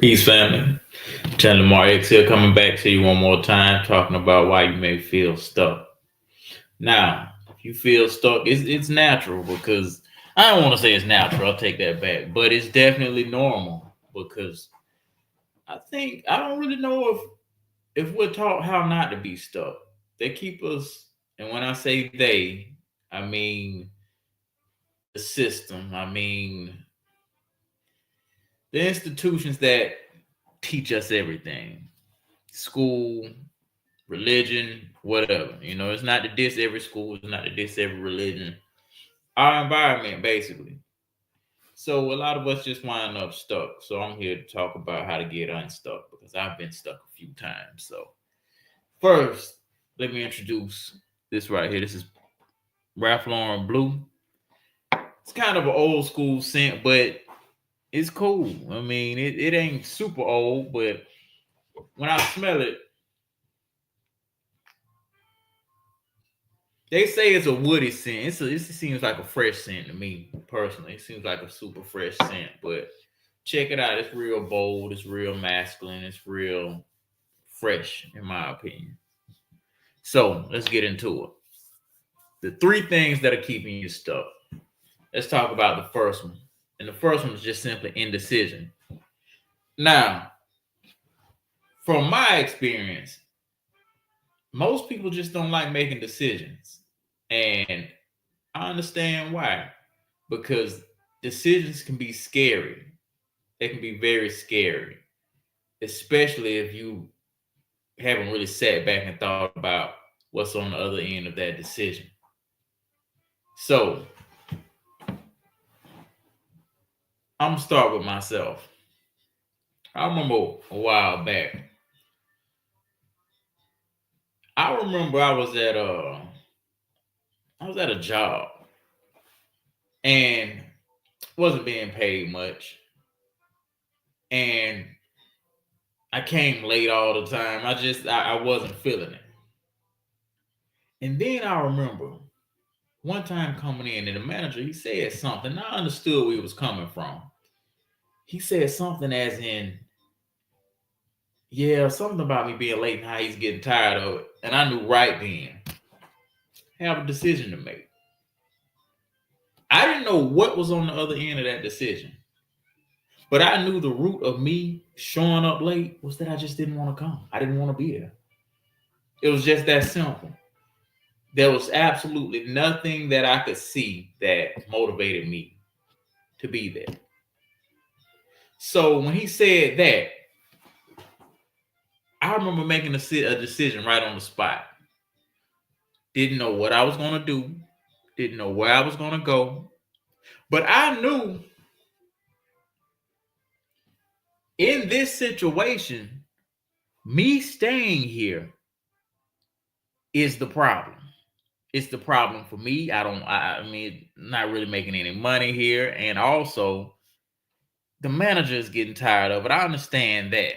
Peace, family. Channel Lamar X here, coming back to you one more time, talking about why you may feel stuck. Now, if you feel stuck, it's natural because I don't want to say it's natural. I'll take that back, but it's definitely normal because I don't really know if we're taught how not to be stuck. They keep us, and when I say they, I mean the system. I mean the institutions that teach us everything: school, religion, whatever. It's not to diss every school, it's not to diss every religion. Our environment, basically. So a lot of us just wind up stuck. So I'm here to talk about how to get unstuck because I've been stuck a few times. So first, let me introduce this right here. This is Ralph Lauren Blue. It's kind of an old school scent, but it's cool. I mean, it ain't super old, but when I smell it, they say it's a woody scent. It seems like a fresh scent to me personally. It seems like a super fresh scent, but check it out. It's real bold. It's real masculine. It's real fresh, in my opinion. So let's get into it. The three things that are keeping you stuck. Let's talk about the first one, and the first one is just simply indecision. Now, from my experience, most people just don't like making decisions, and I understand why. Because decisions can be scary. They can be very scary, especially if you haven't really sat back and thought about what's on the other end of that decision. So I'm gonna start with myself. I remember a while back. I remember I was at a job and wasn't being paid much, and I came late all the time. I wasn't feeling it. And then I remember one time coming in, and the manager, he said something. I understood where he was coming from. He said something as in, yeah, something about me being late and how he's getting tired of it. And I knew right then, I have a decision to make. I didn't know what was on the other end of that decision, but I knew the root of me showing up late was that I just didn't want to come. I didn't want to be there. It was just that simple. There was absolutely nothing that I could see that motivated me to be there. So when he said that, I remember making a decision right on the spot. Didn't know what I was going to do, didn't know where I was going to go, but I knew in this situation, me staying here is the problem. It's the problem for me. I mean, not really making any money here. And also, the manager is getting tired of it. I understand that.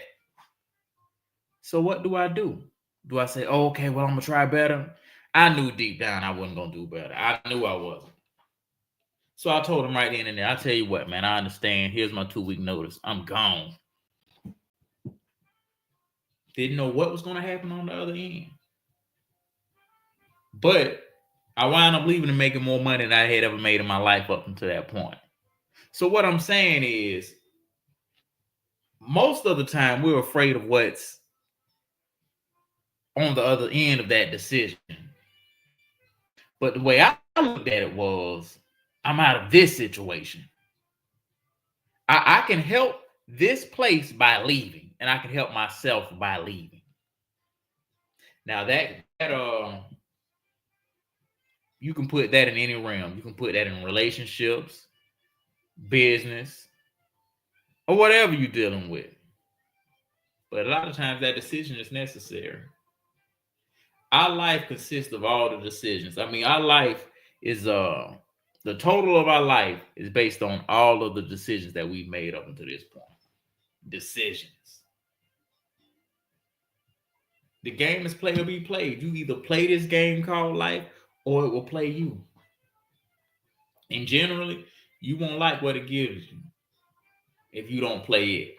So what do I do? Do I say, oh, okay, well, I'm going to try better? I knew deep down I wasn't going to do better. I knew I wasn't. So I told him right then and there, I tell you what, man, I understand. Here's my 2 week notice. I'm gone. Didn't know what was going to happen on the other end. But I wound up leaving and making more money than I had ever made in my life up until that point. So what I'm saying is, most of the time we're afraid of what's on the other end of that decision. But the way I looked at it was, I'm out of this situation. I can help this place by leaving, and I can help myself by leaving. Now that you can put that in any realm. You can put that in relationships, business, or whatever you're dealing with. But a lot of times that decision is necessary. Our life consists of all the decisions. I mean, our life is the total of our life is based on all of the decisions that we've made up until this point. Decisions. The game is play or be played. You either play this game called life or it will play you. And generally, you won't like what it gives you if you don't play it.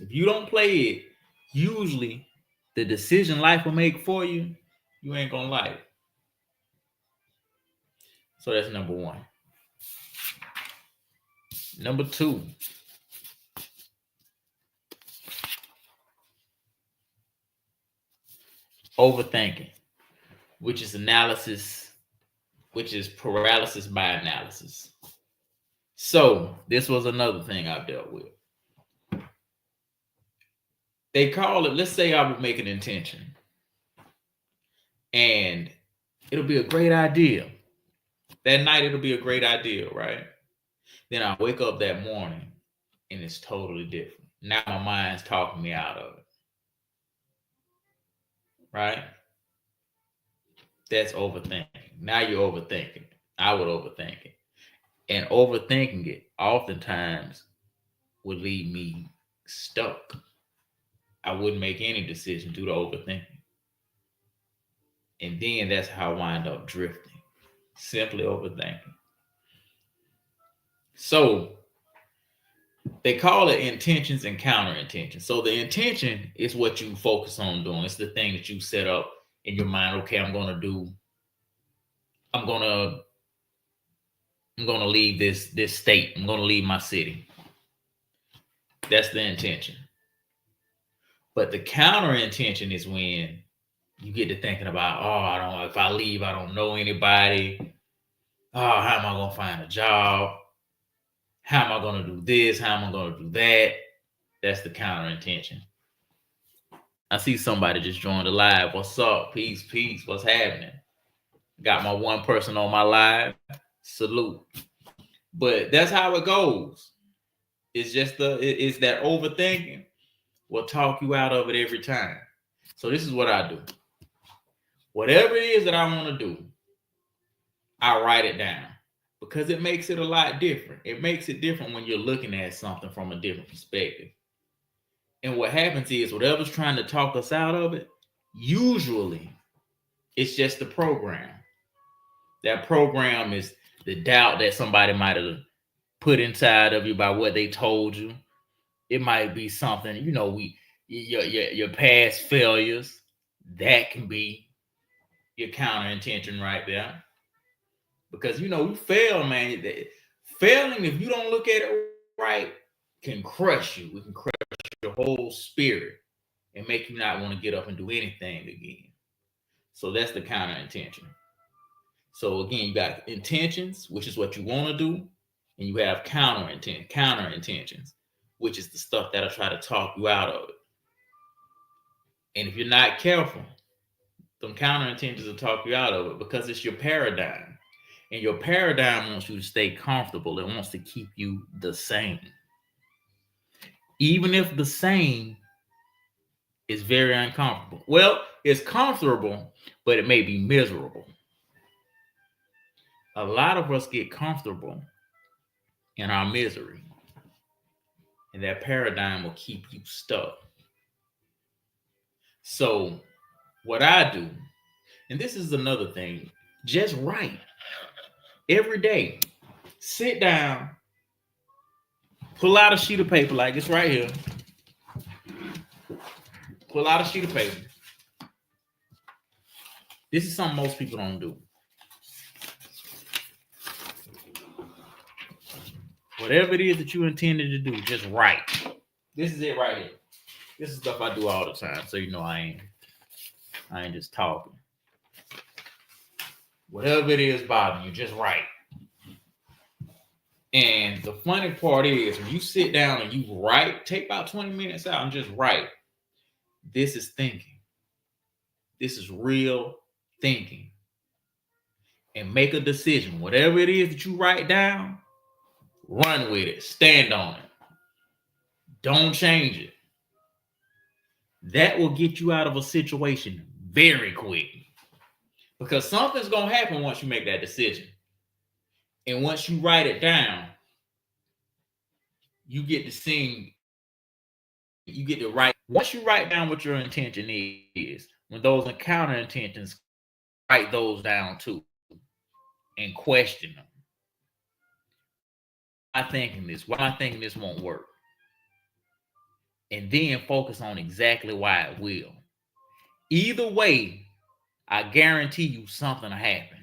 If you don't play it, usually the decision life will make for you, you ain't gonna like it. So that's number one. Number two, overthinking, which is paralysis by analysis. So this was another thing I've dealt with. They call it, let's say I would make an intention and it'll be a great idea. That night, it'll be a great idea, right? Then I wake up that morning and it's totally different. Now my mind's talking me out of it, right? That's overthinking. Now you're overthinking. I would overthink it. And overthinking it oftentimes would leave me stuck. I wouldn't make any decision due to overthinking. And then that's how I wind up drifting. Simply overthinking. So they call it intentions and counter intentions. So the intention is what you focus on doing. It's the thing that you set up in your mind. Okay, I'm gonna leave this state. I'm gonna leave my city. That's the intention. But the counter intention is when you get to thinking about, if I leave, I don't know anybody. Oh, how am I gonna find a job? How am I gonna do this? How am I gonna do that? That's the counter intention. I see somebody just joined the live. What's up? Peace. What's happening? Got my one person on my live. Salute. But that's how it goes. It's just it's that overthinking will talk you out of it every time. So this is what I do. Whatever it is that I want to do, I write it down because it makes it a lot different. It makes it different when you're looking at something from a different perspective. And what happens is whatever's trying to talk us out of it, usually it's just the program. That program is the doubt that somebody might have put inside of you by what they told you. It might be something, your past failures. That can be your counter intention right there. Because we fail, man. Failing, if you don't look at it right, can crush you. It can crush your whole spirit and make you not want to get up and do anything again. So that's the counter intention. So again, you got intentions, which is what you want to do, and you have counter intentions, which is the stuff that'll try to talk you out of it. And if you're not careful, them counter intentions will talk you out of it because it's your paradigm. And your paradigm wants you to stay comfortable. It wants to keep you the same. Even if the same is very uncomfortable. Well, it's comfortable, but it may be miserable. A lot of us get comfortable in our misery. And that paradigm will keep you stuck. So what I do, and this is another thing, just write. Every day, sit down, pull out a sheet of paper like this right here. Pull out a sheet of paper. This is something most people don't do. Whatever it is that you intended to do, just write. This is it right here. This is stuff I do all the time, so I ain't just talking. Whatever it is bothering you, just write. And the funny part is when you sit down and you write, take about 20 minutes out and just write. This is thinking. This is real thinking. And make a decision. Whatever it is that you write down, run with it. Stand on it. Don't change it. That will get you out of a situation very quick. Because something's going to happen once you make that decision. And once you write it down, you get to sing. You get to write. Once you write down what your intention is, when those counter intentions, write those down too. And question them. Why am I thinking this? Why am I thinking this won't work? and then focus on exactly why it will. Either way, I guarantee you something will happen.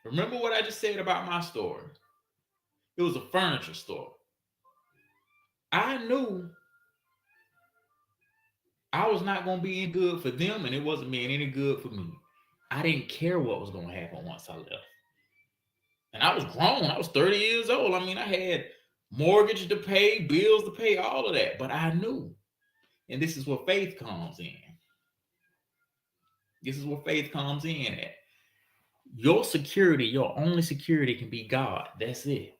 Remember what I just said about my store? It was a furniture store. I knew I was not going to be any good for them, and it wasn't being any good for me. I didn't care what was going to happen once I left. And I was grown. I was 30 years old. I mean, I had mortgage to pay, bills to pay, all of that. But I knew. And this is where faith comes in. This is where faith comes in at. Your security, your only security can be God. That's it.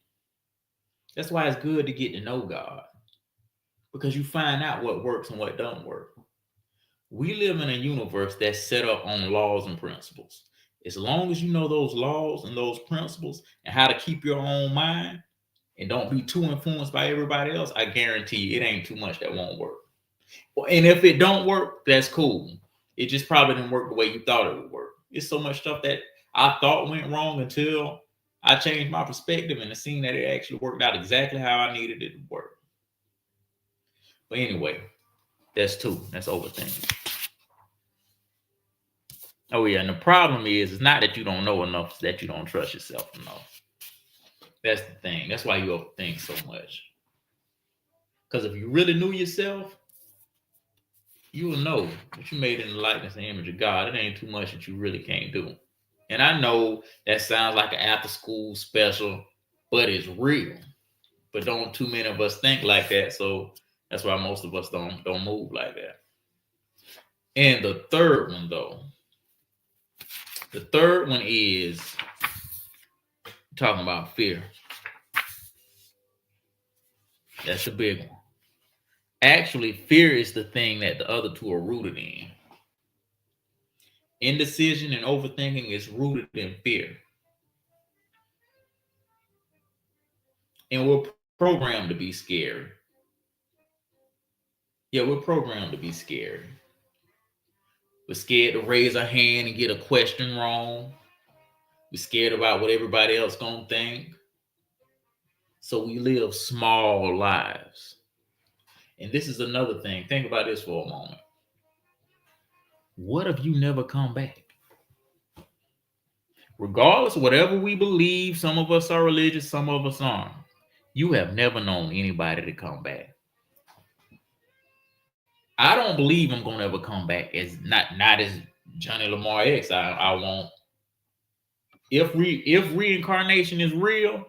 That's why it's good to get to know God. Because you find out what works and what don't work. We live in a universe that's set up on laws and principles. As long as you know those laws and those principles and how to keep your own mind and don't be too influenced by everybody else, I guarantee you it ain't too much that won't work. And if it don't work, that's cool. It just probably didn't work the way you thought it would work. It's so much stuff that I thought went wrong until I changed my perspective and seen that it actually worked out exactly how I needed it to work. But anyway, that's two. That's overthinking. Oh yeah, and the problem is, it's not that you don't know enough, it's that you don't trust yourself enough. That's the thing. That's why you overthink so much. Because if you really knew yourself, you will know that you made in the likeness and image of God. It ain't too much that you really can't do. And I know that sounds like an after-school special, but it's real. But don't too many of us think like that, so that's why most of us don't move like that. And the third one, though, the third one is talking about fear. That's the big one. Actually, fear is the thing that the other two are rooted in. Indecision and overthinking is rooted in fear. And we're programmed to be scary. Yeah, we're programmed to be scary. We're scared to raise our hand and get a question wrong. We're scared about what everybody else gonna think. So we live small lives. And this is another thing. Think about this for a moment. What if you never come back? Regardless of whatever we believe, some of us are religious, some of us aren't. You have never known anybody to come back. I don't believe I'm gonna ever come back as not as Johnny Lamar X. I won't. If reincarnation is real,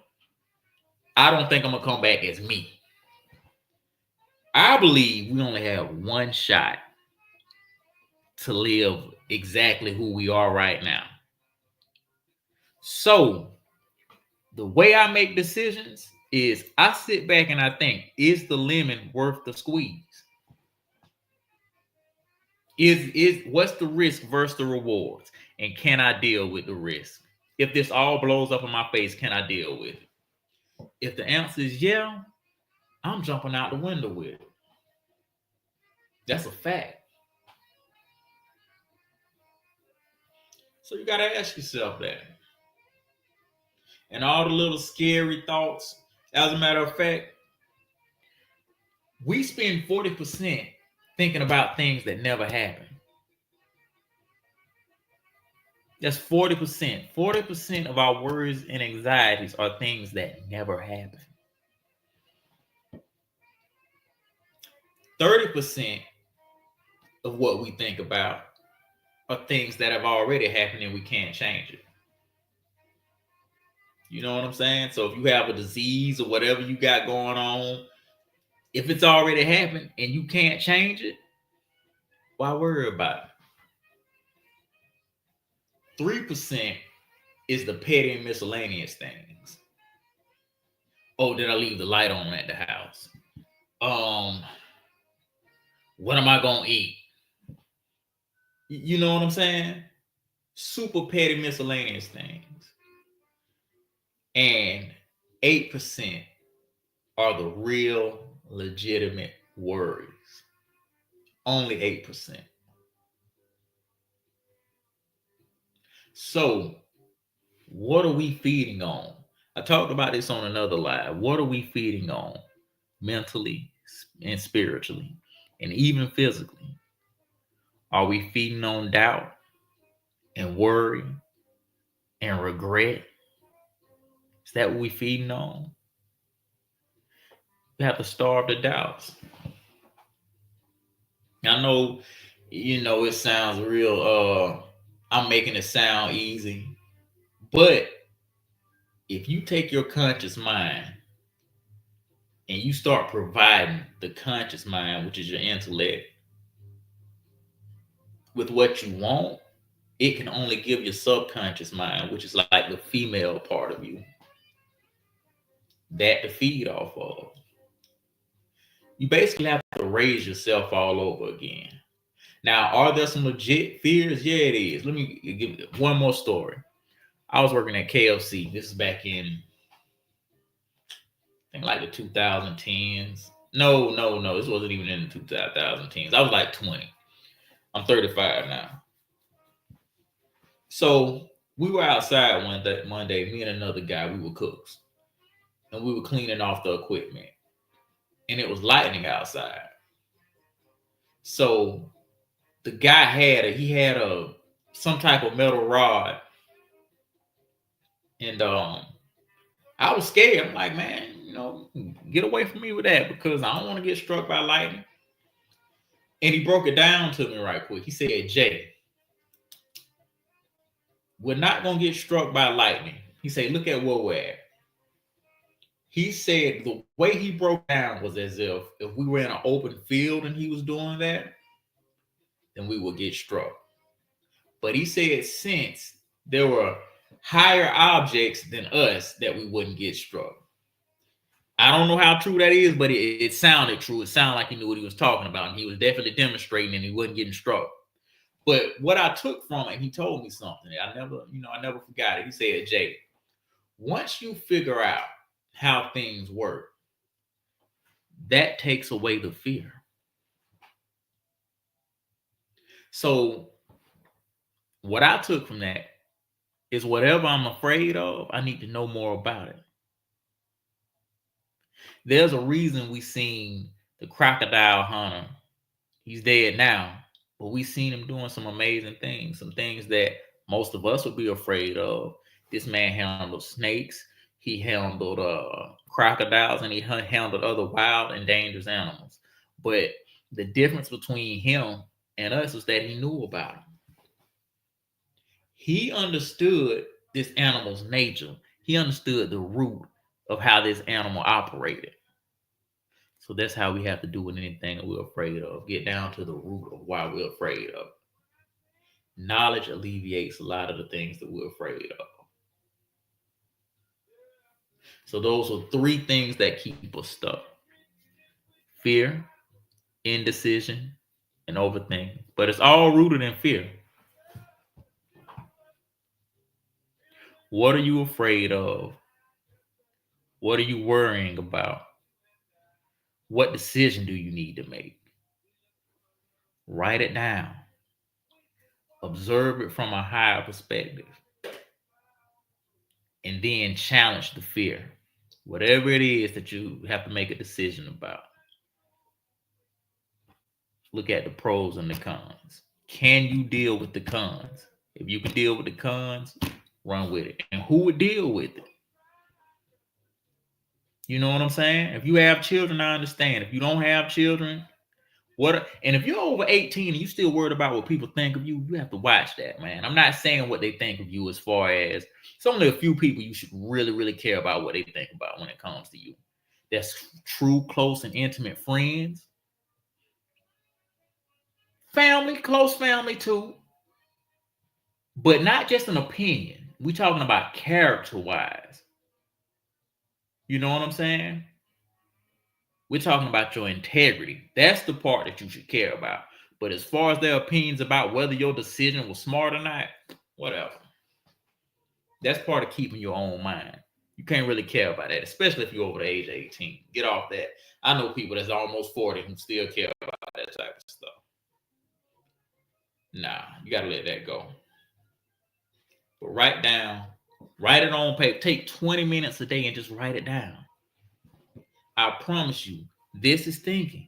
I don't think I'm gonna come back as me. I believe we only have one shot to live exactly who we are right now. So the way I make decisions is I sit back and I think, is the lemon worth the squeeze? Is what's the risk versus the rewards? And can I deal with the risk? If this all blows up in my face, can I deal with it? If the answer is yeah, I'm jumping out the window with it. That's a fact. So you got to ask yourself that. And all the little scary thoughts, as a matter of fact, we spend 40% thinking about things that never happen. That's 40%. 40% of our worries and anxieties are things that never happen. 30% of what we think about are things that have already happened and we can't change it. You know what I'm saying? So if you have a disease or whatever you got going on, if it's already happened and you can't change it, why worry about it? 3% is the petty and miscellaneous things. Oh, did I leave the light on at the house? What am I gonna eat? You know what I'm saying? Super petty miscellaneous things. And 8% are the real legitimate worries. Only 8%. So, what are we feeding on? I talked about this on another live. What are we feeding on? Mentally, and spiritually and even physically? Are we feeding on doubt and worry and regret? Is that what we feeding on? We have to starve the doubts. I know, it sounds real, I'm making it sound easy, but if you take your conscious mind and you start providing the conscious mind, which is your intellect, with what you want, it can only give your subconscious mind, which is like the female part of you, that to feed off of. You basically have to raise yourself all over again. Now, are there some legit fears? Yeah, it is. Let me give one more story. I was working at KFC. This is back in, I think, like the 2010s. No. This wasn't even in the 2010s. I was like 20. I'm 35 now. So we were outside one day, me and another guy, we were cooks. And we were cleaning off the equipment. And it was lightning outside. So the guy had some type of metal rod. And I was scared. I'm like, man, get away from me with that, because I don't want to get struck by lightning. And he broke it down to me right quick. He said, Jay, we're not going to get struck by lightning. He said, look at where we're at. He said the way he broke down was as if we were in an open field and he was doing that, then we would get struck. But he said since there were higher objects than us, that we wouldn't get struck. I don't know how true that is, but it sounded true. It sounded like he knew what he was talking about, and he was definitely demonstrating, and he wasn't getting struck. But what I took from it, he told me something. I never forgot it. He said, Jay, once you figure out how things work, that takes away the fear. So what I took from that is whatever I'm afraid of, I need to know more about it. There's a reason we seen the crocodile hunter. He's dead now, but we seen him doing some amazing things, some things that most of us would be afraid of. This man handled snakes, he handled crocodiles, and he handled other wild and dangerous animals. But the difference between him and us is that he knew about them. He understood this animal's nature. He understood the root of how this animal operated. So that's how we have to do with anything that we're afraid of. Get down to the root of why we're afraid of. Knowledge alleviates a lot of the things that we're afraid of. So those are three things that keep us stuck: fear, indecision, and overthinking. But it's all rooted in fear. What are you afraid of? What are you worrying about? What decision do you need to make? Write it down. Observe it from a higher perspective. And then challenge the fear. Whatever it is that you have to make a decision about. Look at the pros and the cons. Can you deal with the cons? If you can deal with the cons, run with it. And who would deal with it? You know what I'm saying? If you have children, I understand. If you don't have children, and if you're over 18 and you still worried about what people think of you, you have to watch that, man. I'm not saying what they think of you, as far as it's only a few people you should really, really care about what they think about when it comes to you. That's true, close, and intimate friends. Family, close family too. But not just an opinion. We're talking about character-wise. You know what I'm saying? We're talking about your integrity. That's the part that you should care about. But as far as their opinions about whether your decision was smart or not, whatever. That's part of keeping your own mind. You can't really care about that, especially if you're over the age of 18. Get off that. I know people that's almost 40 who still care about that type of stuff. Nah, you got to let that go. But write it on paper. Take 20 minutes a day and just write it down. I promise you, This is thinking.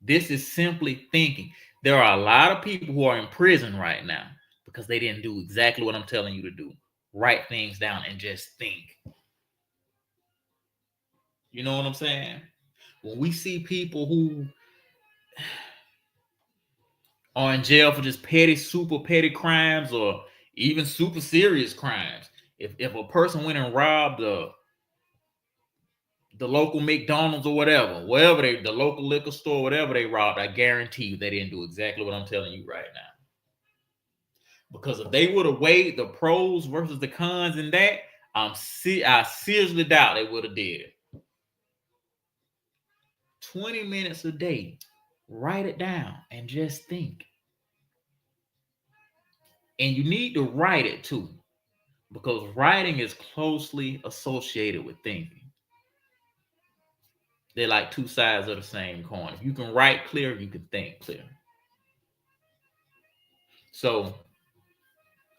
This is simply thinking. There are a lot of people who are in prison right now because they didn't do exactly what I'm telling you to do. Write things down and just think. You know what I'm saying? When we see people who are in jail for just petty, super petty crimes or even super serious crimes, if a person went and robbed the local McDonald's or whatever the local liquor store, whatever they robbed, I guarantee you they didn't do exactly what I'm telling you right now. Because if they would have weighed the pros versus the cons in that, I seriously doubt they would have did it. 20 minutes a day, write it down and just think. And you need to write it too, because writing is closely associated with thinking. They're like two sides of the same coin. If you can write clear, you can think clear. So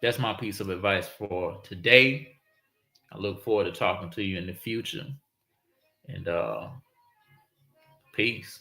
that's my piece of advice for today. I look forward to talking to you in the future. And peace.